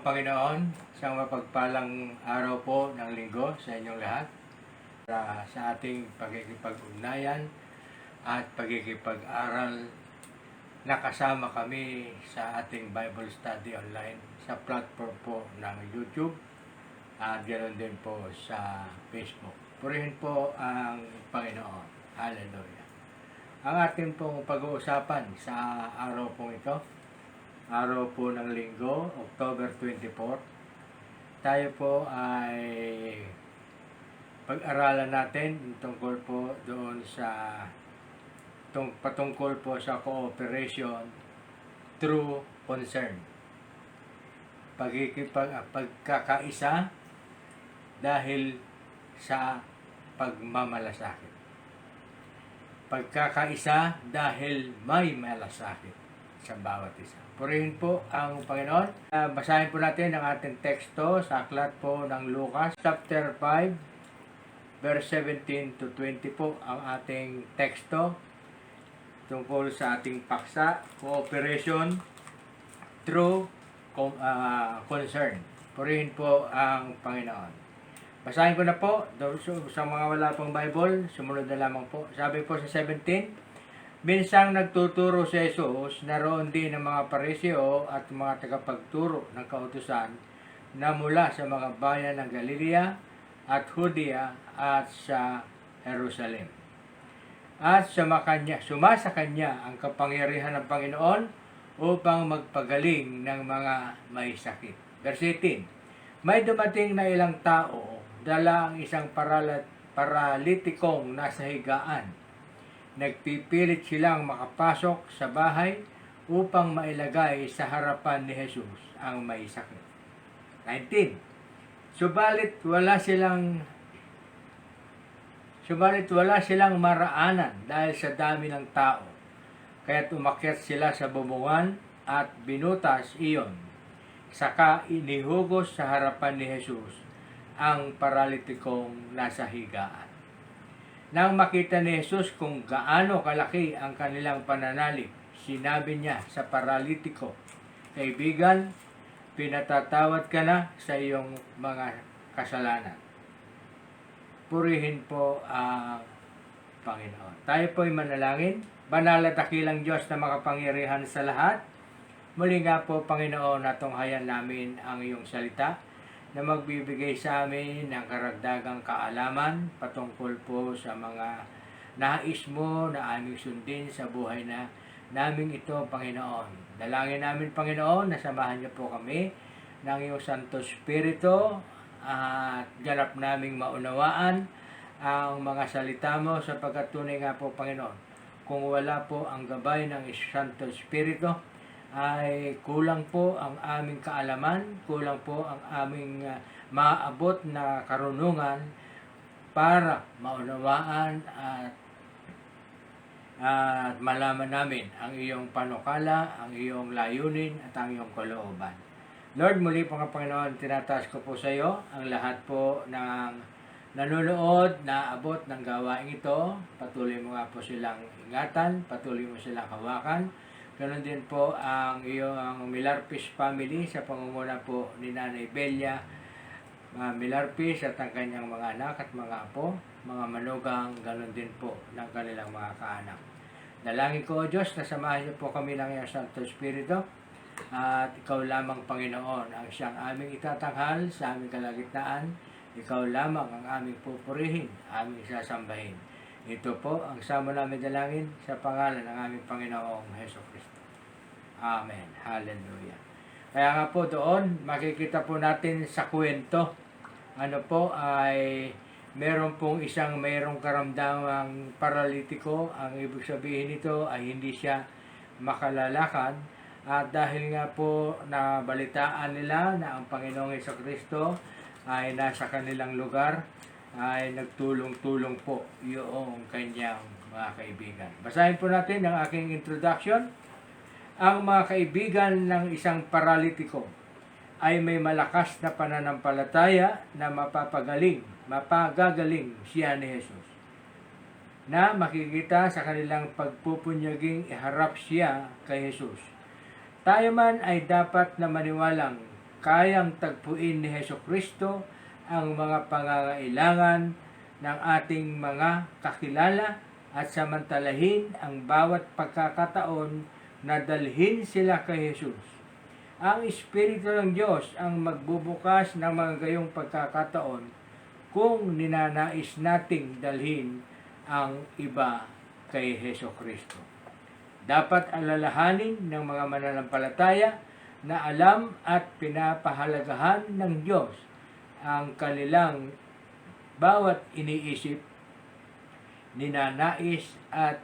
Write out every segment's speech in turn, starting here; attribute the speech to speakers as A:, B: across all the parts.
A: ng Panginoon, isang mapagpalang araw po ng linggo sa inyong lahat para sa ating pagkikipag-ugnayan at pagkikipag-aral. Nakasama kami sa ating Bible study online sa platform po ng YouTube at ganoon din po sa Facebook. Purihin po ang Panginoon. Hallelujah. Ang ating pong pag-uusapan sa araw po ito, araw po ng linggo, October 24, tayo po ay pag-aralan natin tungkol po doon sa patungkol po sa cooperation through concern. Pagkakaisa dahil sa pagmamalasakit. Pagkakaisa dahil may malasakit sa bawat isa. Purihin po ang Panginoon. Basahin po natin ang ating teksto sa aklat po ng Lucas, chapter 5, verse 17 to 20 po ang ating teksto tungkol sa ating paksa, cooperation through concern. Purihin po ang Panginoon. Basahin ko na po. Sa mga wala pong Bible, sumunod na lamang po. Sabi po sa 17, minsang nagtuturo si Jesus, naroon din ang mga Pariseo at mga tagapagturo ng kautusan na mula sa mga bayan ng Galilea at Judea at sa Jerusalem. At sumasa kanya ang kapangyarihan ng Panginoon upang magpagaling ng mga may sakit. Verse 18, may dumating na ilang tao, dala ang isang paralitikong nasa higaan. Nagpipilit silang makapasok sa bahay upang mailagay sa harapan ni Jesus ang may sakit. 19. Subalit wala silang maraanan dahil sa dami ng tao. Kaya't umakyat sila sa bubungan at binutas iyon. Saka inihugos sa harapan ni Jesus ang paralitikong nasa higaan. Nang makita ni Jesus kung gaano kalaki ang kanilang pananalig, sinabi niya sa paralitiko, kaibigan, pinatatawad ka na sa iyong mga kasalanan. Purihin po ang Panginoon. Tayo po'y manalangin. Banal at dakilang Diyos na makapangyarihan sa lahat, muli nga po, Panginoon, natunghayan namin ang iyong salita na magbibigay sa amin ng karagdagang kaalaman patungkol po sa mga nais mo na aming sundin sa buhay na namin ito, Panginoon. Dalangin namin, Panginoon, na samahan niyo po kami ng iyong Santo Espiritu at ganap naming maunawaan ang mga salita mo sapagkat tunay nga po, Panginoon, kung wala po ang gabay ng Santo Espiritu, ay kulang po ang aming kaalaman, kulang po ang aming maaabot na karunungan para maunawaan at malaman namin ang iyong panukala, ang iyong layunin at ang iyong kalooban. Lord, muli po nga Panginoon, tinataas ko po sa iyo ang lahat po ng nanonood na abot ng gawain ito. Patuloy mo nga po silang ingatan, patuloy mo silang hawakan. Ganon din po ang iyong Milarpis family sa pangunguna po ni Nanay Belia Milarpis at ang kanyang mga anak at mga apo, mga manugang, ganon din po ng kanilang mga kaanak. Dalangin ko, O Diyos, na samahan niyo po kami ng iyong Santo Espiritu at ikaw lamang, Panginoon, ang siyang aming itatanghal sa aming kalagitnaan. Ikaw lamang ang aming pupurihin, aming sasambahin. Ito po ang sama namin dalangin sa pangalan ng aming Panginoong Jesucristo. Amen. Hallelujah. Kaya nga po doon, makikita po natin sa kwento, ano po ay meron pong mayroong karamdamang paralitiko. Ang ibig sabihin nito ay hindi siya makalalakad. At dahil nga po nabalitaan nila na ang Panginoong Jesucristo ay nasa kanilang lugar, ay nagtulong-tulong po yung kanyang mga kaibigan. Basahin po natin ang aking introduction. Ang mga kaibigan ng isang paralitiko ay may malakas na pananampalataya na mapagagaling siya ni Jesus. Na makikita sa kanilang pagpupunyaging iharap siya kay Jesus. Tayo man ay dapat na maniwalang kayang tagpuin ni Hesukristo ang mga pangangailangan ng ating mga kakilala at samantalahin ang bawat pagkakataon na dalhin sila kay Jesus. Ang Espiritu ng Diyos ang magbubukas ng mga gayong pagkakataon kung ninanais nating dalhin ang iba kay Hesukristo. Dapat alalahanin ng mga mananampalataya na alam at pinapahalagahan ng Diyos ang kanilang bawat iniisip, ninanais at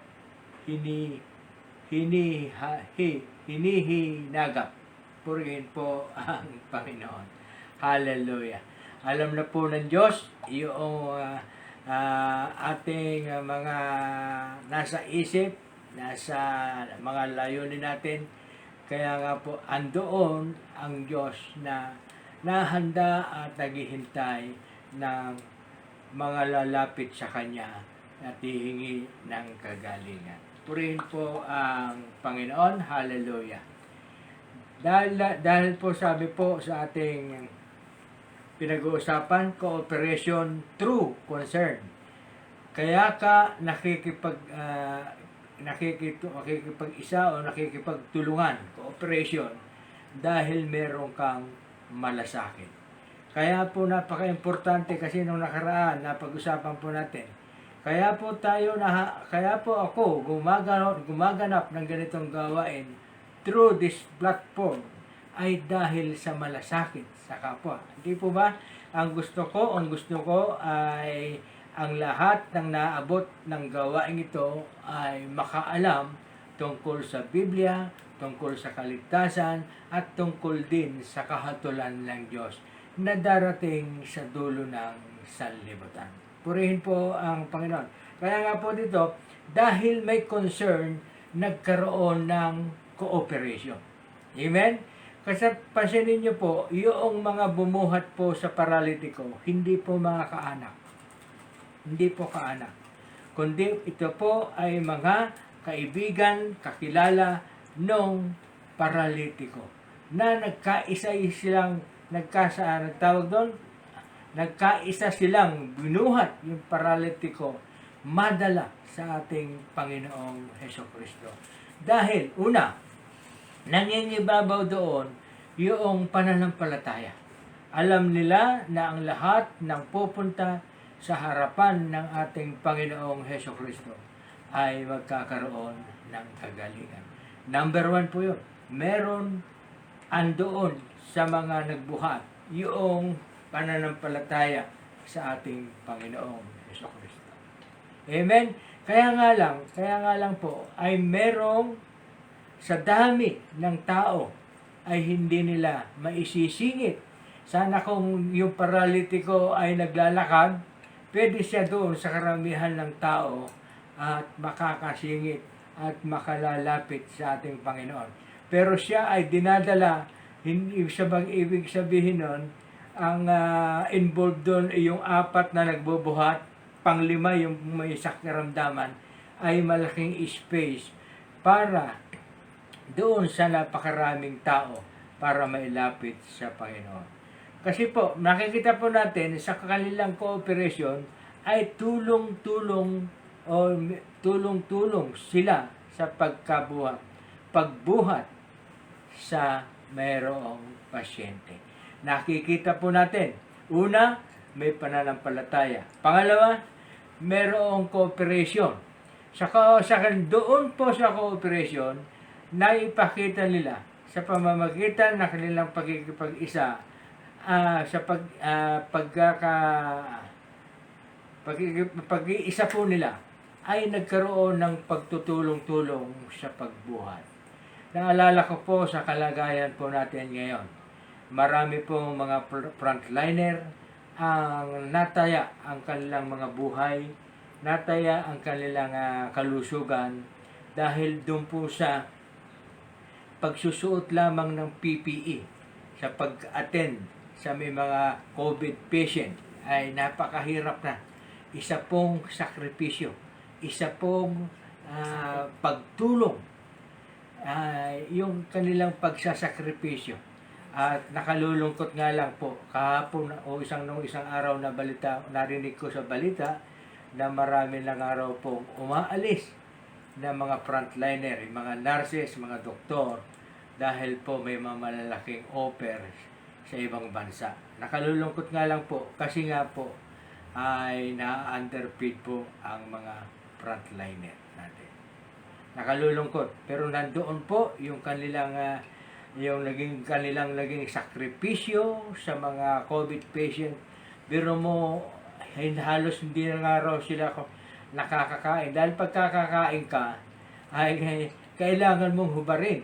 A: hinihinagap. Purihin po ang Panginoon. Hallelujah. Alam na po ng Diyos yung ating mga nasa isip, nasa mga layunin natin. Kaya nga po andoon ang Diyos na nahanda at naghihintay ng mga lalapit sa Kanya at hihingi ng kagalingan. Purihin po ang Panginoon. Hallelujah. Dahil po sabi po sa ating pinag-uusapan, cooperation through concern. Kaya ka nakikipag-isa o nakikipagtulungan, cooperation, dahil meron kang malasakit. Kaya po napaka-importante kasi nung nakaraan, napag-usapan po natin. Kaya po ako gumaganap ng ganitong gawain through this platform ay dahil sa malasakit sa kapwa. Hindi po ba? Ang gusto ko ay ang lahat ng naabot ng gawain ito ay makaalam tungkol sa Biblia, tungkol sa kaligtasan, at tungkol din sa kahatulan ng Diyos na darating sa dulo ng sanlibutan. Purihin po ang Panginoon. Kaya nga po dito, dahil may concern, nagkaroon ng cooperation. Amen? Kasi pansinin niyo po, yung mga bumuhat po sa paralitiko, hindi po mga kaanak. Hindi po kaanak. Kundi ito po ay mga kaibigan, kakilala nung paralitiko. Na nagkaisa silang binuhat yung paralitiko madala sa ating Panginoong Hesukristo. Dahil, una, nangingibabaw doon yung pananampalataya. Alam nila na ang lahat ng pupunta sa harapan ng ating Panginoong Hesukristo ay magkakaroon ng kagalingan. Number 1 po yun. Meron andoon sa mga nagbuhat yung pananampalataya sa ating Panginoong Hesukristo. Amen? Kaya nga lang po, ay merong sa dami ng tao ay hindi nila maisisingit. Sana kung yung paralitiko ay naglalakad, pwede siya doon sa karamihan ng tao at makakasingit at makalalapit sa ating Panginoon. Pero siya ay dinadala, hindi ibig sabihin nun, ang involved doon ay yung 4 na nagbubuhat, panglima yung may sakiramdaman, ay malaking space para doon sa napakaraming tao para mailapit sa Panginoon. Kasi po, nakikita po natin sa kanilang cooperation ay tulong-tulong sila sa pagbuhat sa mayroong pasyente. Nakikita po natin, una, may pananampalataya. Pangalawa, mayroong cooperation. Doon po sa cooperation, naipakita nila sa pamamagitan ng kanilang pagkikipag-isa sa pag-iisa po nila ay nagkaroon ng pagtutulong-tulong sa pagbuhat. Naalala ko po sa kalagayan po natin ngayon. Marami pong mga frontliner ang nataya ang kanilang mga buhay, nataya ang kanilang kalusugan dahil doon po sa pagsusuot lamang ng PPE sa pag-attend sa may mga COVID patient ay napakahirap na. Isa pong sakripisyo, isa pong pagtulong, yung kanilang pagsasakripisyo At nakalulungkot nga lang po, kahapon o isang araw na balita, narinig ko sa balita na marami lang araw pong umaalis na mga frontliner, mga nurses, mga doktor, dahil po may mga malalaking offers sa ibang bansa. Nakalulungkot nga lang po kasi nga po ay na-underpaid po ang mga frontliner natin. Nakalulungkot, pero nandoon po yung kanilang kanilang naging sakripisyo sa mga COVID patient. Pero mo halos hindi na nga raw sila nakakakain. Dahil pagkakakain ka, ay kailangan mong hubarin.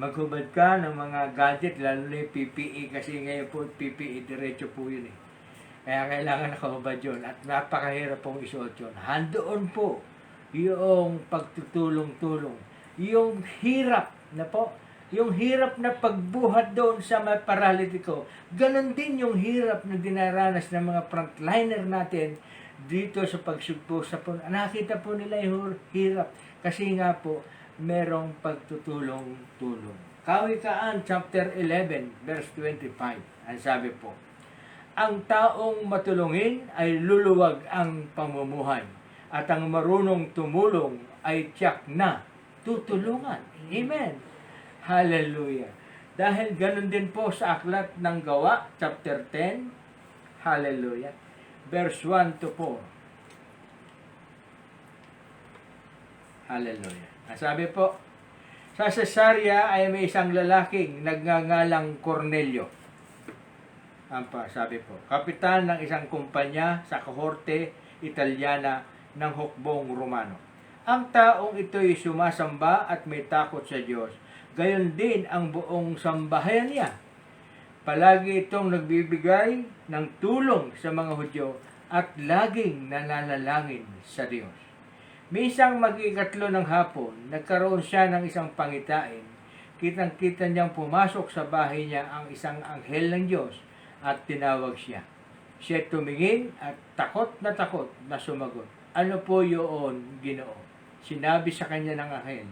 A: Maghubad ka ng mga gadget, lalo na yung PPE, kasi ngayon po PPE, diretso po yun eh. Kaya kailangan nakahubad yun at napakahirap pong isuot yun. Handoon po yung pagtutulong-tulong, yung hirap na po, yung hirap na pagbuhat doon sa mga paralitiko. Ganon din yung hirap na dinaranas ng mga frontliner natin dito sa pagsugpo sa po. Nakita po nila yung hirap kasi nga po merong pagtutulong-tulong. Kawikaan chapter 11 verse 25. Ang sabi po, ang taong matulungin ay luluwag ang pamumuhay at ang marunong tumulong ay tiyak na tutulungan. Amen. Hallelujah. Dahil ganun din po sa aklat ng Gawa chapter 10. Hallelujah. Verse 1 to 4. Hallelujah. Sabi po, sa Cesarea ay may isang lalaking nagngangalang Cornelio. Sabi po, kapitan ng isang kumpanya sa kohorte Italyana ng hukbong Romano. Ang taong ito'y sumasamba at may takot sa Diyos. Gayon din ang buong sambahayan niya. Palagi itong nagbibigay ng tulong sa mga Hudyo at laging nananalangin sa Diyos. Minsan mag-ikatlo ng hapon, nagkaroon siya ng isang pangitain. Kitang-kita niyang pumasok sa bahay niya ang isang anghel ng Diyos at tinawag siya. Siya tumingin at takot na sumagot. Ano po yun, Ginoo? Sinabi sa kanya ng anghel,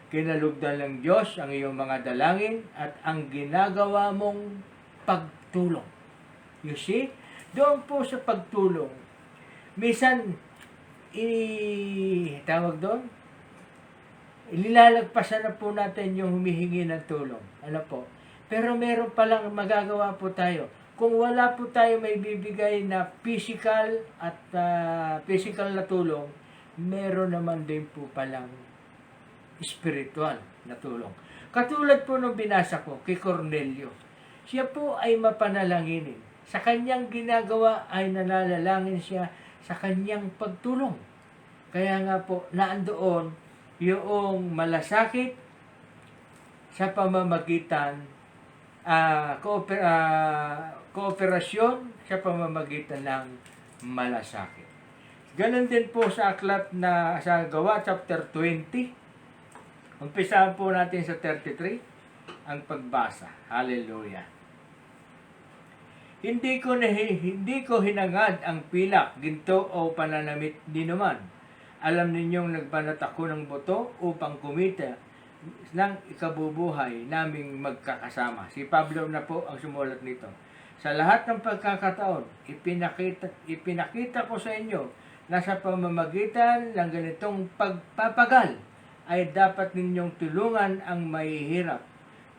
A: kinalugdan ng Diyos ang iyong mga dalangin at ang ginagawa mong pagtulong. You see? Doon po sa pagtulong. Minsan, tawag doon, ilalagpasan na po natin yung humihingi ng tulong. Ano po? Pero meron palang magagawa po tayo. Kung wala po tayo may bibigay na physical at physical na tulong, meron naman din po palang spiritual na tulong. Katulad po nung binasa ko kay Cornelio. Siya po ay mapanalanginin. Sa kanyang ginagawa ay nananalangin siya sa kanyang pagtulong. Kaya nga po, naandoon yung malasakit sa pamamagitan, kooperasyon sa pamamagitan ng malasakit. Ganon din po sa aklat na sa Gawa chapter 20. Umpisahan po natin sa 33 ang pagbasa. Hallelujah. Hindi ko hinangad ang pilak, ginto o pananamit di naman. Alam ninyong nagbanat ako ng buto upang kumita ng ikabubuhay naming magkakasama. Si Pablo na po ang sumulat nito. Sa lahat ng pagkakataon, ipinakita ko sa inyo na sa pamamagitan ng ganitong pagpapagal ay dapat ninyong tulungan ang mahihirap.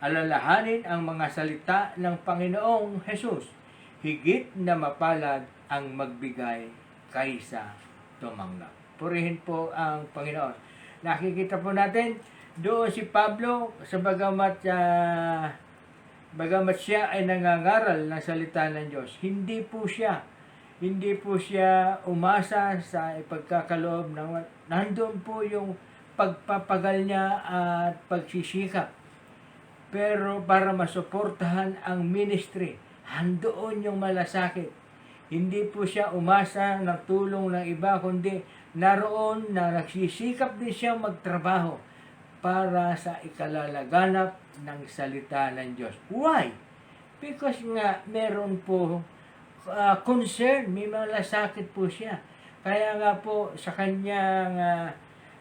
A: Alalahanin ang mga salita ng Panginoong Jesus. Higit na mapalad ang magbigay kaysa tumanggap. Purihin po ang Panginoon. Nakikita po natin doon si Pablo sa bagamat siya ay nangangaral ng salita ng Diyos. Hindi po siya umasa sa ipagkakaloob ng nandoon po yung pagpapagal niya at pagsisikap. Pero para masuportahan ang ministry, handoon yung malasakit. Hindi po siya umasa ng tulong ng iba, kundi naroon na nagsisikap din siya magtrabaho para sa ikalalaganap ng salita ng Diyos. Why? Because nga meron po concern, may malasakit po siya. Kaya nga po sa kanyang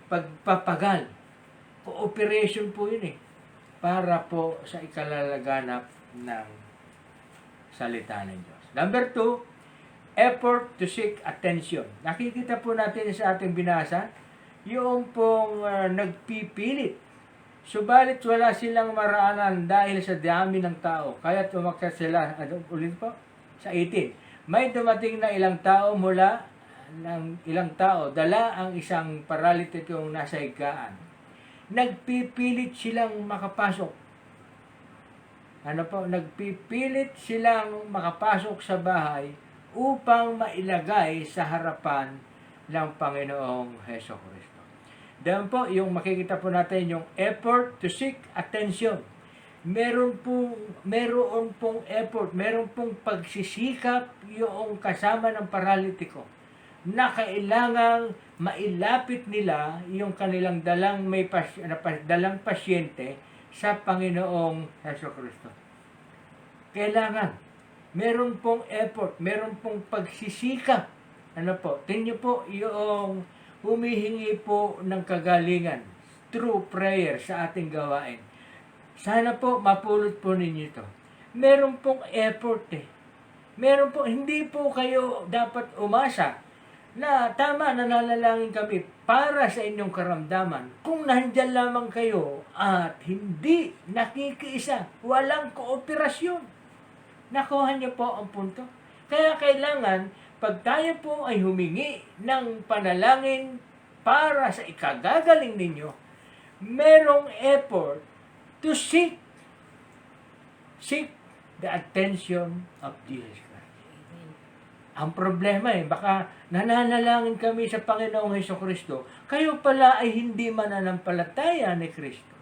A: pagpapagal, cooperation po yun para po sa ikalalaganap ng salita ng Diyos. Number 2, effort to seek attention. Nakikita po natin sa ating binasa, yung pong nagpipilit. Subalit wala silang maraanan dahil sa dami ng tao. Kaya umakyat sila, ulit po, sa 18. May dumating na ilang tao mula ng ilang tao, dala ang isang paralitikong nasa higaan. Nagpipilit silang makapasok. Nagpipilit silang makapasok sa bahay upang mailagay sa harapan ng Panginoong Hesukristo. Dahil po, yung makikita po natin yung effort to seek attention. Meron pong effort, meron pong pagsisikap yung kasama ng paralitiko na kailangang mailapit nila yung kanilang dalang pasyente sa Panginoong Hesukristo. Kailangan, meron pong effort, meron pong pagsisikap. Tingnan po yung humihingi po ng kagalingan through prayer sa ating gawain. Sana po mapulot po ninyo ito. Meron pong effort Meron po, hindi po kayo dapat umasa na tama, nananalangin kami para sa inyong karamdaman. Kung nandyan lamang kayo at hindi nakikiisa, walang kooperasyon. Nakuha niyo po ang punto. Kaya kailangan, pag tayo po ay humingi ng panalangin para sa ikagagaling ninyo, merong effort to seek the attention of Jesus Christ. Ang problema baka nananalangin kami sa Panginoong Hesukristo, kayo pala ay hindi mananampalataya ni Kristo.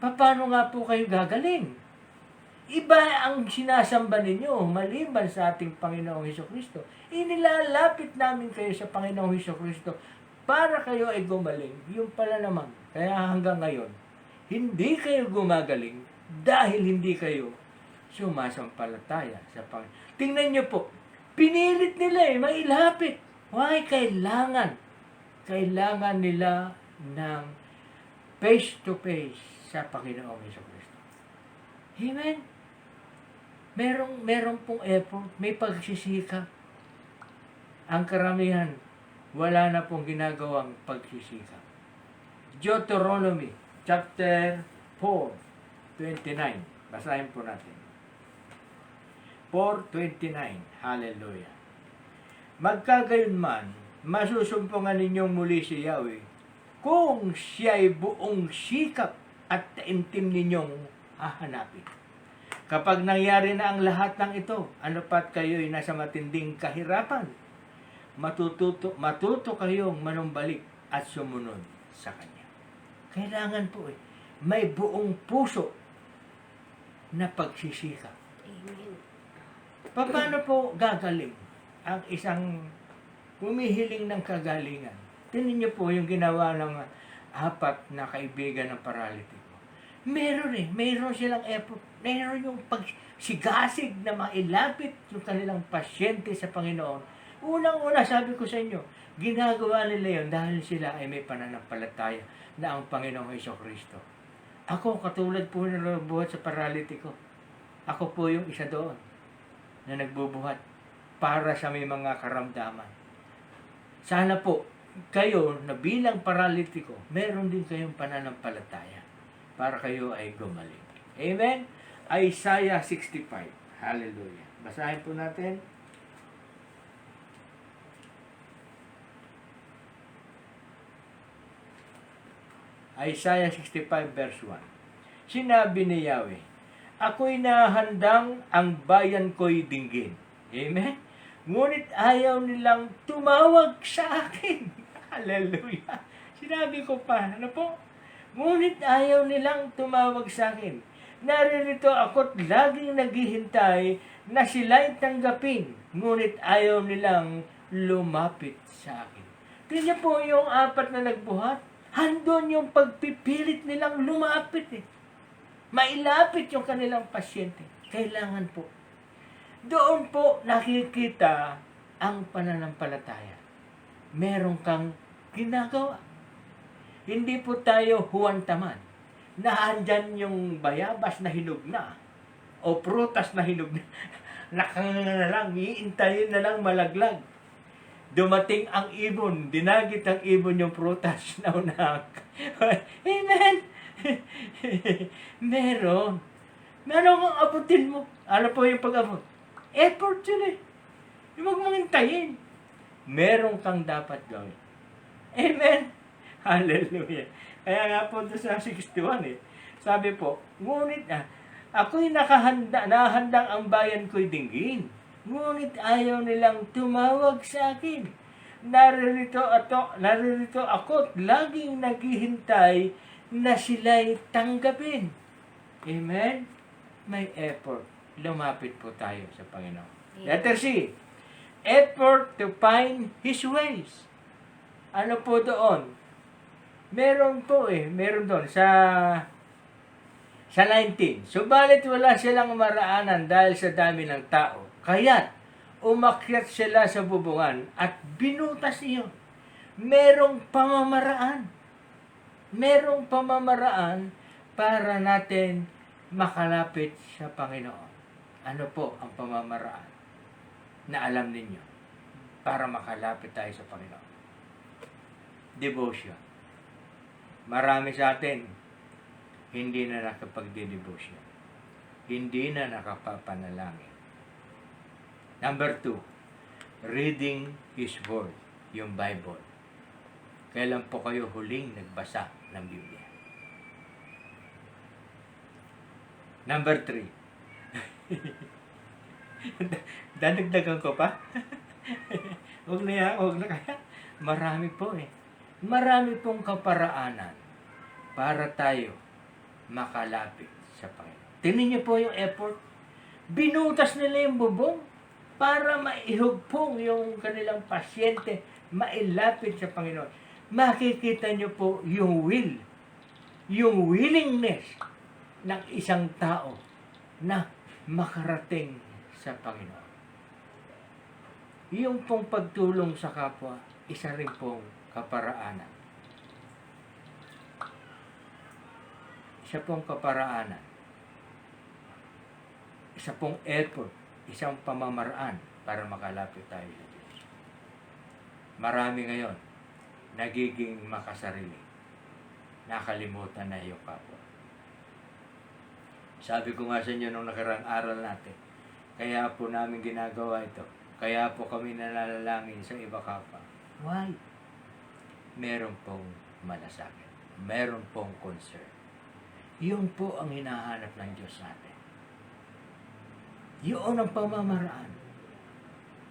A: Paano nga po kayo gagaling? Iba ang sinasamba ninyo maliban sa ating Panginoong Hesukristo. Inilalapit namin kayo sa Panginoong Hesukristo para kayo ay gumaling. Yung pala naman. Kaya hanggang ngayon, hindi kayo gumagaling dahil hindi kayo sumasampalataya sa Panginoon. Tingnan nyo po, pinilit nila mailapit. Why? Kailangan nila ng face-to-face sa Panginoong Hesukristo. Amen? Merong pong effort, may pagsisikap. Ang karamihan, wala na pong ginagawang pagsisikap. Deuteronomy chapter 4:29. Basahin po natin. 4:29. Hallelujah. Magkagayunman, masusumpungan ninyong muli si Yahweh kung siya'y buong sikap at taimtim ninyong hahanapin. Kapag nangyari na ang lahat ng ito, ano pat kayo'y nasa matinding kahirapan, matuto kayong manumbalik at sumunod sa Kanya. Kailangan po may buong puso na pagsisikap.
B: Amen.
A: Paano po gagaling ang isang humihiling ng kagalingan? Tingnan niyo po yung ginawa ng 4 na kaibigan ng paralitiko. Meron silang effort. Meron yung pagsigasig na mailapit yung kanilang pasyente sa Panginoon. Unang-una, sabi ko sa inyo, ginagawa nila yun dahil sila ay may pananampalataya na ang Panginoong Hesukristo. Ako, katulad po na nagbuhat sa paralitiko. Ako po yung isa doon na nagbubuhat para sa may mga karamdaman. Sana po, kayo na bilang paralitiko, meron din kayong pananampalataya para kayo ay gumaling. Amen? Isaiah 65. Hallelujah. Basahin po natin. Isaiah 65 verse 1. Sinabi ni Yahweh, ako'y nahandang ang bayan ko'y dinggin. Amen? Ngunit ayaw nilang tumawag sa akin. Hallelujah. Sinabi ko pa, Ngunit ayaw nilang tumawag sa akin. Naririto ako't laging naghihintay na sila'y tanggapin. Ngunit ayaw nilang lumapit sa akin. Tingnan po yung 4 na nagbuhat. Handon yung pagpipilit nilang lumapit Mailapit yung kanilang pasyente. Kailangan po. Doon po nakikita ang pananampalataya. Meron kang ginagawa. Hindi po tayo huwantaman na andyan yung bayabas na hinog na. o prutas na hinog na, nakanganga na lang, iintayin na lang malaglag. Dumating ang ibon, dinagit ang ibon yung prutas na unang. Amen! Meron kang abutin mo. Ano po yung pag-abot? Effort yun eh. Huwag mong hintayin. Meron kang dapat gawin. Amen! Hallelujah! Kaya nga po doon sa 61 eh. Sabi po, ngunit ako'y nahandang ang bayan ko'y dinggin. Ngunit ayaw nilang tumawag sa akin. Naririto ako at laging naghihintay na sila'y tanggapin. Amen? May effort. Lumapit po tayo sa Panginoon. Letter C. Effort to find His ways. Ano po doon? Meron doon sa 19. Subalit wala silang maraanan dahil sa dami ng tao. Kaya't umakyat sila sa bubungan at binutas iyon. Merong pamamaraan. Para natin makalapit sa Panginoon. Ano po ang pamamaraan na alam ninyo para makalapit tayo sa Panginoon? Devotion. Marami sa atin hindi na nakapagde-devotion. Hindi na nakapapanalangin. Number 2, reading His Word, yung Bible. Kailan po kayo huling nagbasa ng Biblia? Number 3, dadagdagan ko pa? Huwag na kaya. Marami pong kaparaanan para tayo makalapit sa Panginoon. Tingnan niyo po yung effort. Binutas nila yung bubong para maihugpong yung kanilang pasyente, mailapit sa Panginoon. Makikita niyo po yung willingness ng isang tao na makarating sa Panginoon. Yung pong pagtulong sa kapwa, isa rin pong kaparaanan. Isa pong kaparaanan. Isa pong effort. Isang pamamaraan para makalapit tayo sa Diyos. Marami ngayon nagiging makasarili. Nakalimutan na yung kapwa. Sabi ko nga sa inyo nung nakaraang aral natin, kaya po namin ginagawa ito. Kaya po kami nalalangin sa iba kapwa. Why? Meron pong malasakit. Meron pong concern. Yun po ang hinahanap ng Diyos natin. Yun ang pamamaraan.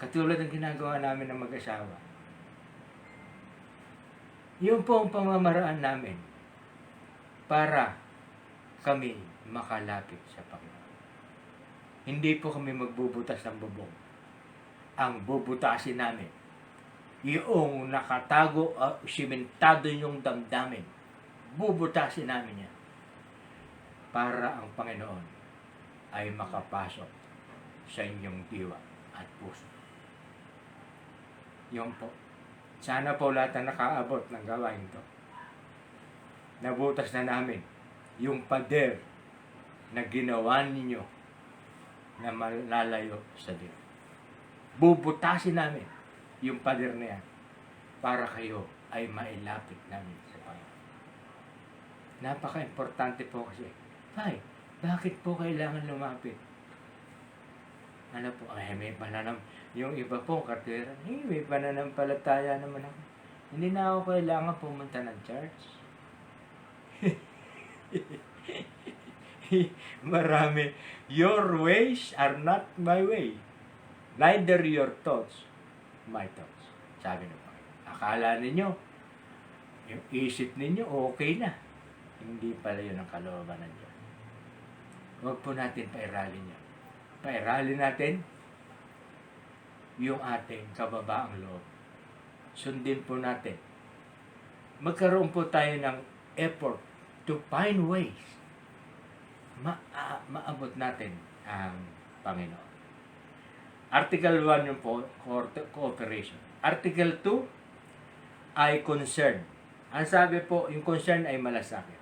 A: Katulad ng ginagawa namin ng mag-asawa. Yun po ang pamamaraan namin para kami makalapit sa Panginoon. Hindi po kami magbubutas ng bubong. Ang bubutasin namin, yung nakatago, simentado yung damdamin, bubutasin namin yan para ang Panginoon ay makapasok sa inyong diwa at puso. Yun po. Sana po lahat na nakaabot ng gawain to. Nabutas na namin yung pader na ginawa ninyo na malalayo sa Diyos. Bubutasin namin yung pader na yan para kayo ay mailapit namin sa Panginoon. Napaka-importante po kasi. Ay, bakit po kailangan lumapit? Ano po, may pananam. Yung iba po, kartera, may pananampalataya naman ako. Hindi na ako kailangan pumunta ng church. Marami. Your ways are not my way. Neither your thoughts, my thoughts. Sabi ng Panginoon. Akala ninyo, yung isip ninyo, okay na. Hindi pala yun ang kalooban ng Diyos. Huwag po natin pairalin yun. Pairalin natin yung ating kababaang loob. Sundin po natin. Magkaroon po tayo ng effort to find ways. Maabot natin ang Panginoon. Article 1 yung po, cooperation. Article 2 ay concern. Ang sabi po, yung concern ay malasakit.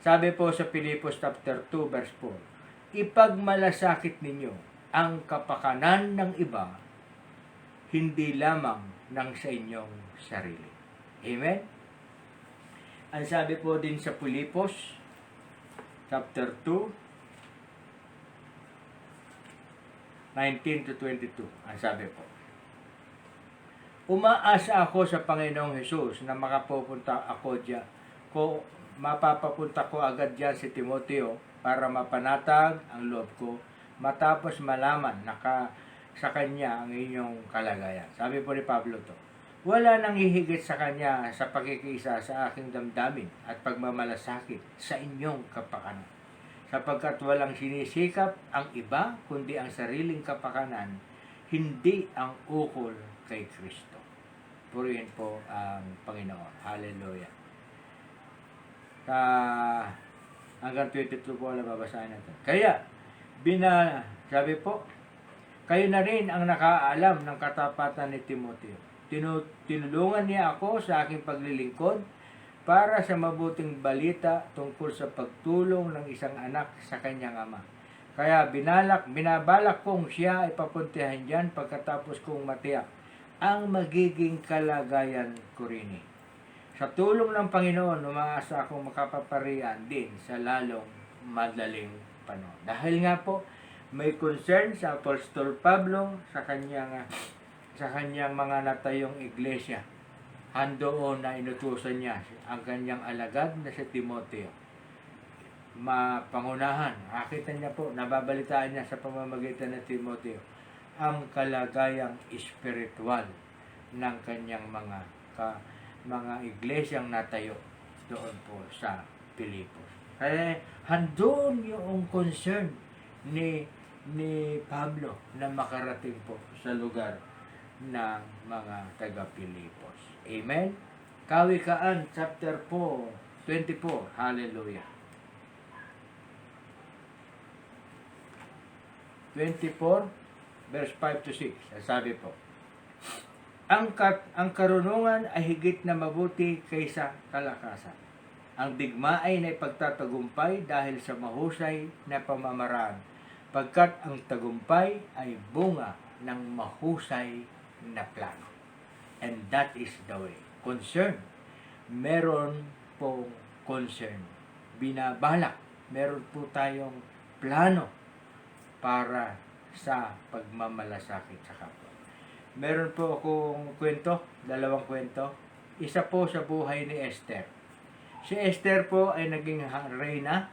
A: Sabi po sa Pilipos chapter 2 verse 4, ipagmalasakit ninyo ang kapakanan ng iba, hindi lamang ng sa inyong sarili. Amen? Ang sabi po din sa Pilipos, chapter 2, 19 to 22, ang sabi po, umaasa ako sa Panginoong Hesus na makapupunta ako diyan. Mapapapunta ko agad diyan si Timoteo para mapanatag ang loob ko matapos malaman sa kanya ang inyong kalagayan. Sabi po ni Pablo to, wala nang hihigit sa kanya sa pagkikisa sa aking damdamin at pagmamalasakit sa inyong kapakanan. Sapagkat walang sinisikap ang iba kundi ang sariling kapakanan, hindi ang ukol kay Kristo. Purihin po ang Panginoon. Hallelujah. Hanggang 22 po na babasahin natin. Kaya, sabi po, kayo na rin ang nakaalam ng katapatan ni Timoteo. Tinulungan niya ako sa aking paglilingkod para sa mabuting balita tungkol sa pagtulong ng isang anak sa kanyang ama. Kaya binabalak kong siya ay papuntihan dyan pagkatapos kong matiyak ang magiging kalagayan ko rin. Sa tulong ng Panginoon, umaasa akong makapaparian din sa lalong madaling panahon. Dahil nga po, may concern sa Apostol Pablo sa kanyang mga natayong iglesia. Handoon na inutusan niya ang kanyang alagad na si Timoteo. Mapangunahan, nakita niya po, nababalitaan niya sa pamamagitan ng Timoteo ang kalagayang espiritual ng kanyang mga iglesyang natayo doon po sa Pilipos. Kaya handoon yung concern ni Pablo na makarating po sa lugar ng mga taga-Pilipos. Amen? Kawikaan, chapter 4, 24. Hallelujah. 24, verse 5 to 6. Sabi po, ang karunungan ay higit na mabuti kaysa kalakasan. Ang digmaay na ipagtatagumpay dahil sa mahusay na pamamaraan, pagkat ang tagumpay ay bunga ng mahusay na plano. And that is the way. Concern. Meron pong concern. Binabalak. Meron po tayong plano para sa pagmamalasakit sa kapwa. Meron po akong kwento, 2 kwento. Isa po sa buhay ni Esther. Si Esther po ay naging reyna,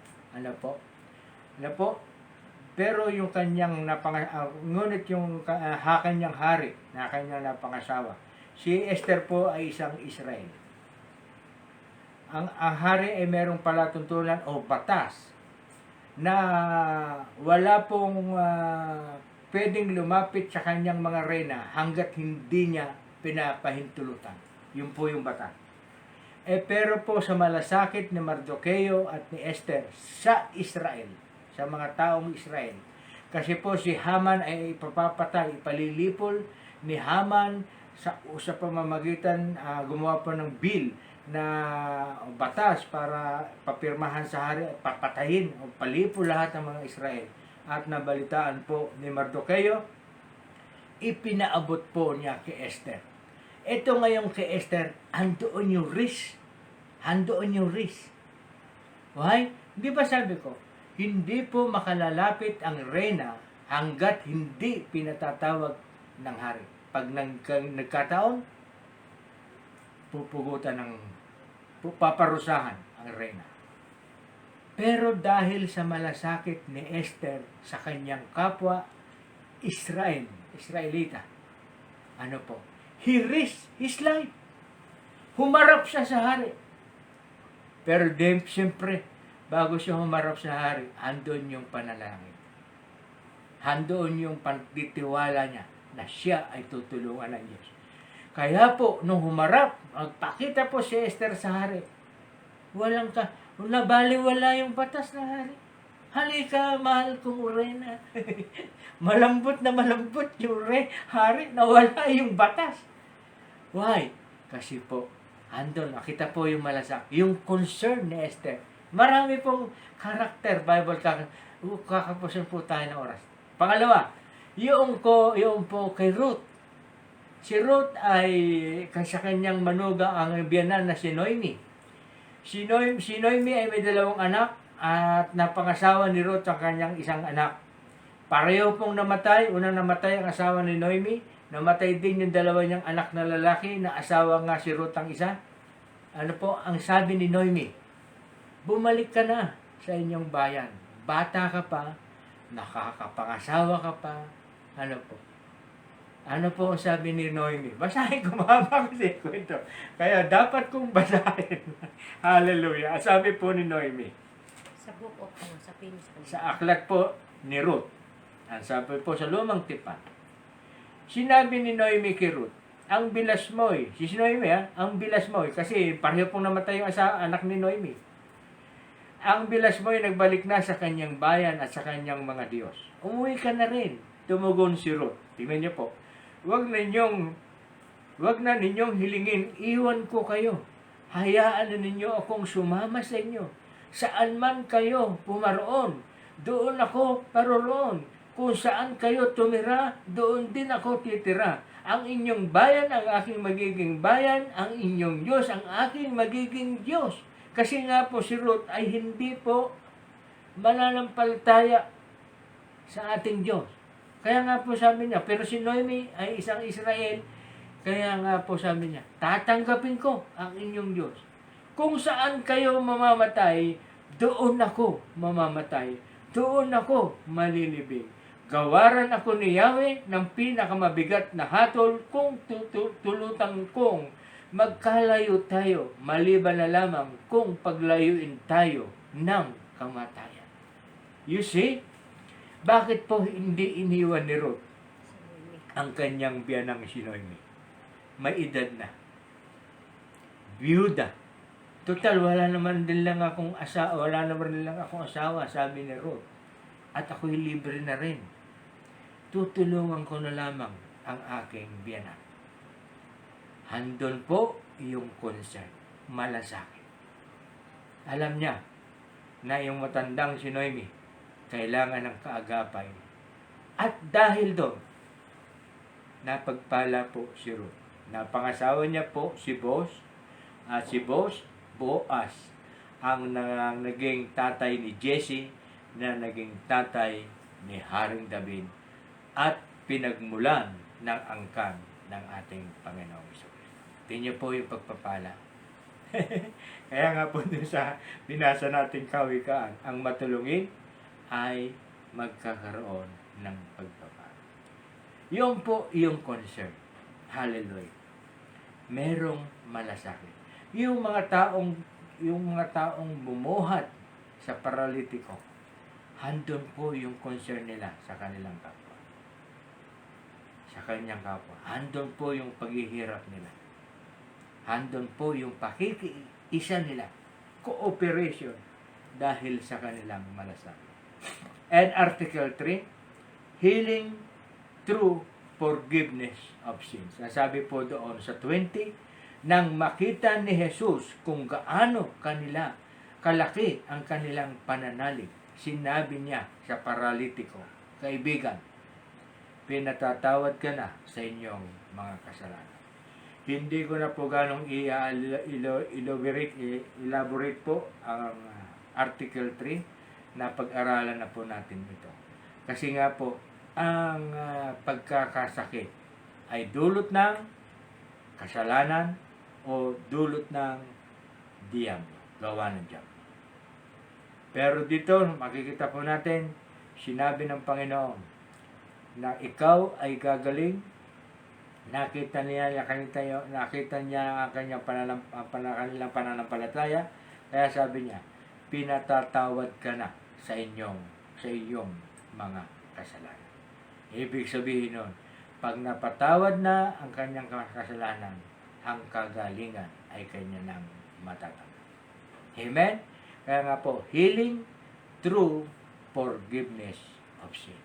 A: pero yung kanyang ngunit yung kanyang hari na kanyang napangasawa, si Esther po ay isang Israel. Ang hari ay merong palatuntunan o batas na wala pong pwedeng lumapit sa kanyang mga reyna hanggat hindi niya pinapahintulutan. Yun po yung batas. Pero po sa malasakit ni Mardoqueo at ni Esther sa Israel, sa mga taong Israel, kasi po si Haman ay ipapapatay, ipalilipol ni Haman sa pamamagitan, gumawa po ng bill na batas para papirmahan sa hari at papatayin o palipol lahat ng mga Israel. At nabalitaan po ni Mardoqueo, ipinaabot po niya kay Esther. Ito ngayon kay Esther, andoon yung risk. Andoon yung risk. Why? Di ba sabi ko, hindi po makalalapit ang reyna hanggat hindi pinatatawag ng hari. Pag nagkataon, paparusahan ang reyna. Pero dahil sa malasakit ni Esther sa kanyang kapwa Israelita, he risked his life. Humarap siya sa hari. Pero siyempre, bago siya humarap sa hari, andun yung panalangin. Handon yung pagtitiwala niya na siya ay tutulungan ng Diyos. Kaya po, nung humarap, magpakita po si Esther sa hari. Nabaliwala yung batas na hari. Halika, mahal kong reyna. Malambot na malambot yung hari, nawala yung batas. Why? Kasi po, andun, nakita po yung malasak. Yung concern ni Esther, Marami pong karakter, Bible kakapusin po tayo ng oras. Pangalawa, yung po kay Ruth. Si Ruth ay sa kanyang manugang ang biyanan na si Noemi. Si Noemi ay may 2 anak at napangasawa ni Ruth ang kanyang isang anak. Pareho pong namatay. Unang namatay ang asawa ni Noemi. Namatay din yung 2 niyang anak na lalaki na asawa nga si Ruth ang isa. Ano po ang sabi ni Noemi? Bumalik ka na sa inyong bayan. Bata ka pa, nakakapangasawa ka pa. Ano po? Ano po ang sabi ni Noemi? Basahin ko, mahaba kasi kwento. Kaya dapat kong basahin. Hallelujah. Sabi po ni Noemi.
B: Sa book of sa Phoenix.
A: Sa aklat po ni Ruth. Ang sabi po sa lumang tipan. Sinabi ni Noemi kay Ruth, ang bilas mo'y, si Noemi ang bilas mo'y, kasi pareho pong namatay yung anak ni Noemi. Ang bilas mo'y nagbalik na sa kanyang bayan at sa kanyang mga Diyos. Umuwi ka na rin. Tumugon si Ruth. Tingnan niyo po. Wag na ninyong hilingin, iwan ko kayo. Hayaan na ninyo akong sumama sa inyo. Saan man kayo pumaroon, doon ako paroroon. Kung saan kayo tumira, doon din ako titira. Ang inyong bayan ang aking magiging bayan, ang inyong Diyos ang aking magiging Diyos. Kasi nga po si Ruth ay hindi po mananampalataya sa ating Diyos. Kaya nga po sabi niya, pero si Noemi ay isang Israel, kaya nga po sabi niya, tatanggapin ko ang inyong Diyos. Kung saan kayo mamamatay, doon ako mamamatay. Doon ako malilibing. Gawaran ako ni Yahweh ng pinakamabigat na hatol kung tulutang kong magkalayo tayo, maliban na lamang kung paglayuin tayo ng kamatayan. You see, bakit po hindi iniwan ni Ruth ang kanyang biyanang si Noemi? May edad na. Byuda. Total, wala naman din lang akong asawa, sabi ni Ruth. At ako'y libre na rin. Tutulungan ko na lamang ang aking biyanan. Handon po yung concern. Malasakit. Alam niya na yung matandang si Noemi kailangan ng kaagapay. At dahil doon, napagpala po si Ruth. Napangasawa niya po si Boaz. At si Boaz ang naging tatay ni Jesse na naging tatay ni Haring David at pinagmulan ng angkan ng ating Panginoong Hesus. Tingnan niyo po yung pagpapala. Kaya nga po dun sa binasa nating kawikaan, ang matulungin ay magkakaroon ng pagpapala. Yung po yung concern. Hallelujah. Merong malasakit. Yung mga taong bumuhat sa paralitiko, handon po yung concern nila sa kanilang kapwa. Sa kanyang kapwa. Handon po yung paghihirap nila. Handon po yung pakikiisa nila. Cooperation dahil sa kanilang malasakit. And Article 3, healing through forgiveness of sins. Nasabi po doon sa 20, nang makita ni Jesus kung gaano kanila kalaki ang kanilang pananalig, sinabi niya sa paralitiko, kaibigan, pinatatawad ka na sa inyong mga kasalanan. Hindi ko na po ganong elaborate po ang Article 3 na pag-aralan na po natin ito. Kasi nga po, ang pagkakasakit ay dulot ng kasalanan o dulot ng diablo, gawa ng diablo. Pero dito, makikita po natin, sinabi ng Panginoon na ikaw ay gagaling. Nakita niya ang kanyang pananampalataya. Kaya sabi niya, pinatatawad ka na sa iyong mga kasalanan. Ibig sabihin nun, pag napatawad na ang kanyang kasalanan, ang kagalingan ay kanya nang matatanggap. Amen? Kaya nga po, healing through forgiveness of sins.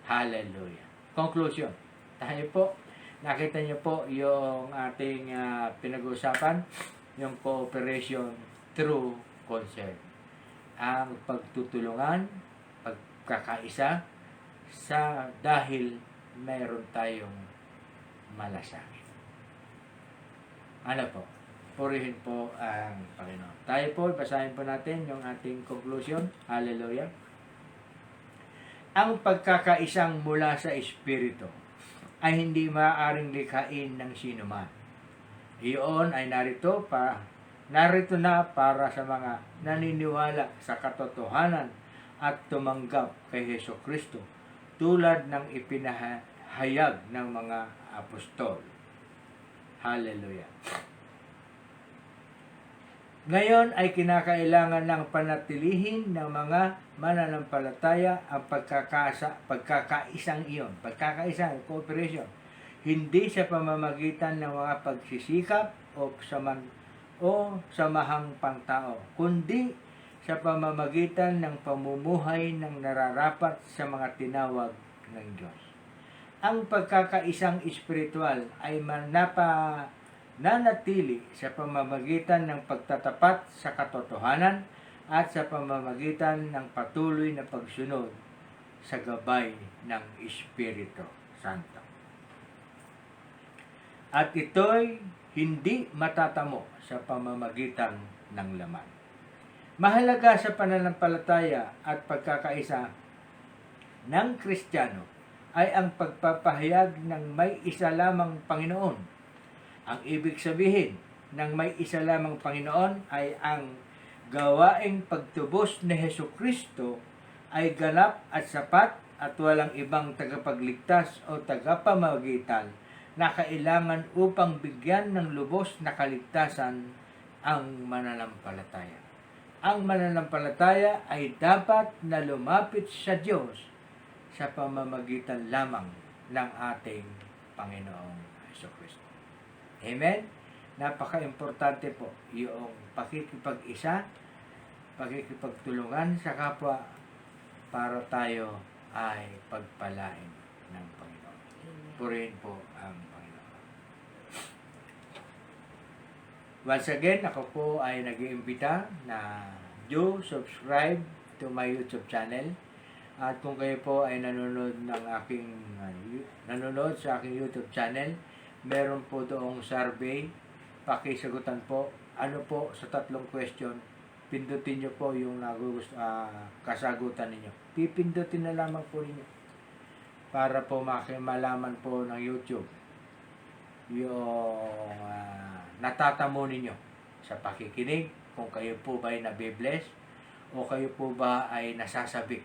A: Hallelujah. Conclusion. Tayo po, nakita niyo po yung ating pinag-uusapan, yung cooperation through concern. ang pagtutulungan, pagkakaisa dahil mayroon tayong malasakit. Ano po? Purihin po ang Panginoon. Tayo po, basahin po natin yung ating conclusion. Hallelujah. Ang pagkakaisang mula sa Espiritu ay hindi maaaring likhain ng sinuman. Iyon ay narito na para sa mga naniniwala sa katotohanan at tumanggap kay Hesus Kristo tulad ng ipinahayag ng mga apostol. Hallelujah. Ngayon ay kinakailangan ng panatilihin ng mga mananampalataya ang pagkakaisang iyon. Pagkakaisang, cooperation. Hindi sa pamamagitan ng mga pagsisikap o samahang pangtao, kundi sa pamamagitan ng pamumuhay ng nararapat sa mga tinawag ng Diyos. Ang pagkakaisang espiritual ay nanatili sa pamamagitan ng pagtatapat sa katotohanan at sa pamamagitan ng patuloy na pagsunod sa gabay ng Espiritu Santo. At ito'y hindi matatamo sa pamamagitan ng laman. Mahalaga sa pananampalataya at pagkakaisa ng Kristiyano ay ang pagpapahayag ng may isa lamang Panginoon. Ang ibig sabihin ng may isa lamang Panginoon ay ang gawaing pagtubos ni Hesukristo ay ganap at sapat at walang ibang tagapagligtas o tagapamagitan na kailangan upang bigyan ng lubos na kaligtasan ang mananampalataya. Ang mananampalataya ay dapat na lumapit sa Diyos sa pamamagitan lamang ng ating Panginoong Hesukristo. Amen? Napaka-importante po yung pakikipag-isa, pakikipagtulungan sa kapwa para tayo ay pagpalain ng Panginoon. Purihin po ang Panginoon. Once again, ako po ay nag-iimbita na do subscribe to my YouTube channel. At kung kayo po ay nanonood sa aking YouTube channel, meron po doong survey, pakisagutan po, ano po sa 3 question, pindutin nyo po yung kasagutan ninyo. Pipindutin na lamang po ninyo para po malaman po ng YouTube yung natatamo ninyo sa pakikinig, kung kayo po ba ay nabibless o kayo po ba ay nasasabik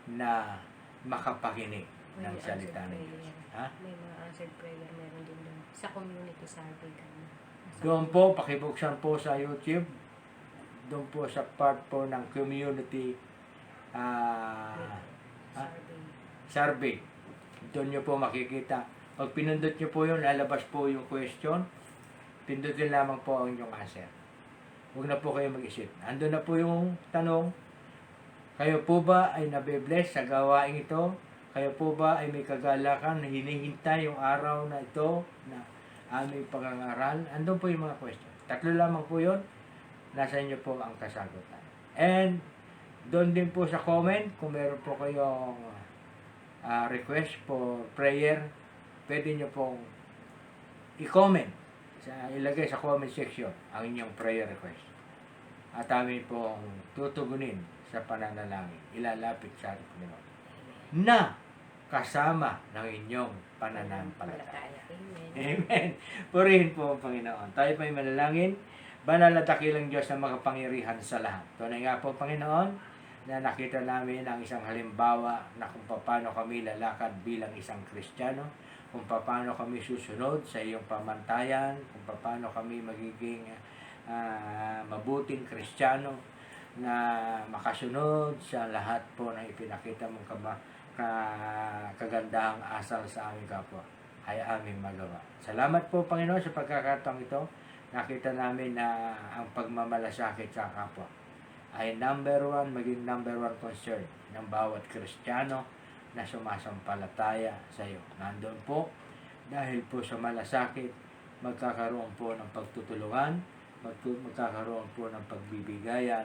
A: na makapakinig ng salita ng Diyos. Ha?
B: May mga answered prayer, meron din doon. Sa community survey kami.
A: Doon po, pakibuksan po sa YouTube. Doon po sa part po ng community survey. Doon nyo po makikita. Pag pinundot nyo po yun, lalabas po yung question. Pindutin lamang po ang inyong answer. Huwag na po kayo mag-isip. Andun na po yung tanong, kayo po ba ay nabibless sa gawaing ito? Kayo po ba ay may kagalakan na hinihintay yung araw na ito na aming pangangaral? Andun po yung mga question. 3 lamang po yun. Nasa inyo po ang kasagutan. And doon din po sa comment, kung meron po kayong request for prayer, pwede nyo pong i-comment. Ilagay sa comment section ang inyong prayer request. At amin pong tutugunin sa pananalangin. Ilalapit sa ating Panginoon na kasama ng inyong pananampalataya.
B: Amen.
A: Amen. Purihin po ang Panginoon. Tayo pa'y manalangin. Banal na dakilang Diyos na makapangyarihan sa lahat. Tunay nga po, Panginoon, na nakita namin ang isang halimbawa na kung paano kami lalakad bilang isang Kristiyano, kung paano kami susunod sa iyong pamantayan, kung paano kami magiging mabuting Kristiyano na makasunod sa lahat po ng ipinakita mong kagandahang asal sa aming kapwa ay aming magawa. Salamat po, Panginoon, sa pagkakataong ito. Nakita namin na ang pagmamalasakit sa kapwa ay maging number one concern ng bawat Kristiyano na sumasampalataya sa iyo. Nandoon po, dahil po sa malasakit, magkakaroon po ng pagtutulungan, magkakaroon po ng pagbibigayan,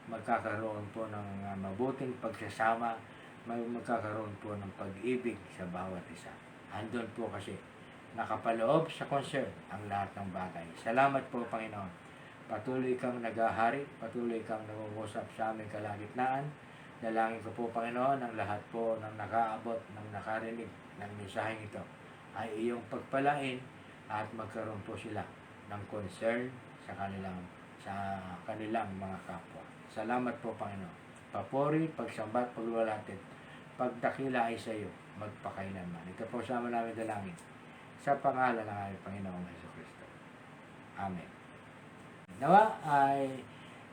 A: magkakaroon po ng mabuting pagsasama, magkakaroon po ng pag-ibig sa bawat isa. Andun po kasi nakapaloob sa concern ang lahat ng bagay. Salamat po, Panginoon. Patuloy kang naghahari, patuloy kang nangungusap sa aming kalagitnaan. Dalangin ko po, Panginoon, ang lahat po ng nakaabot, ng nakarinig ng mensaheng ito ay iyong pagpalain at magkaroon po sila ng concern sa kanilang mga kapwa. Salamat po, Panginoon. Papuri, pagsambat, pagluwalhati, pagdakila ay sa iyo, magpakailanman. Ito po sama namin dalangin sa pangalan ng aming Panginoong Jesucristo. Amen. Nawa ay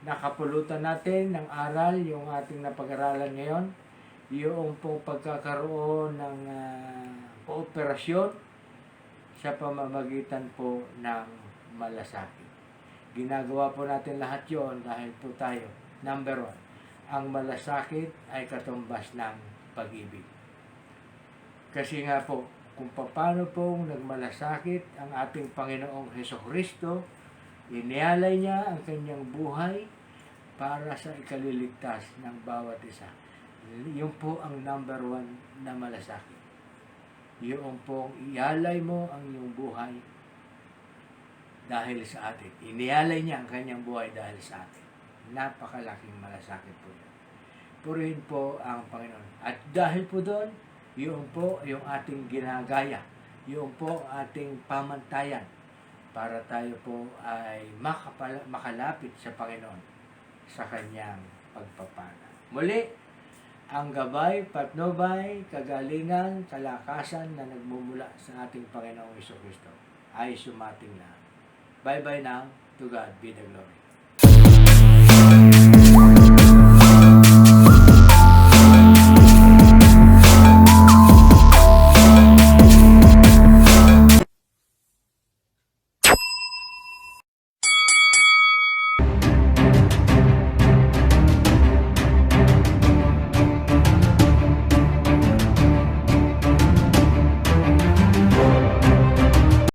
A: nakapulutan natin ng aral yung ating napag-aralan ngayon, yung pong pagkakaroon ng kooperasyon sa pamamagitan po ng malasakit. Ginagawa po natin lahat yon dahil po tayo, number 1, ang malasakit ay katumbas ng pag-ibig. Kasi nga po, kung paano pong nagmalasakit ang ating Panginoong Hesukristo, inialay niya ang kanyang buhay para sa ikaliligtas ng bawat isa. Yun po ang number 1 na malasakit. Yung pong ialay mo ang iyong buhay dahil sa atin. Inialay niya ang kanyang buhay dahil sa atin. Napakalaking malasakit po yun. Purihin po ang Panginoon. At dahil po doon, yung po yung ating ginagaya, yung po ating pamantayan para tayo po ay makalapit sa Panginoon sa kanyang pagpapala. Muli, ang gabay, patnubay, kagalingan, kalakasan na nagmumula sa ating Panginoong Jesucristo ay sumating na. Bye-bye now. To God be the glory.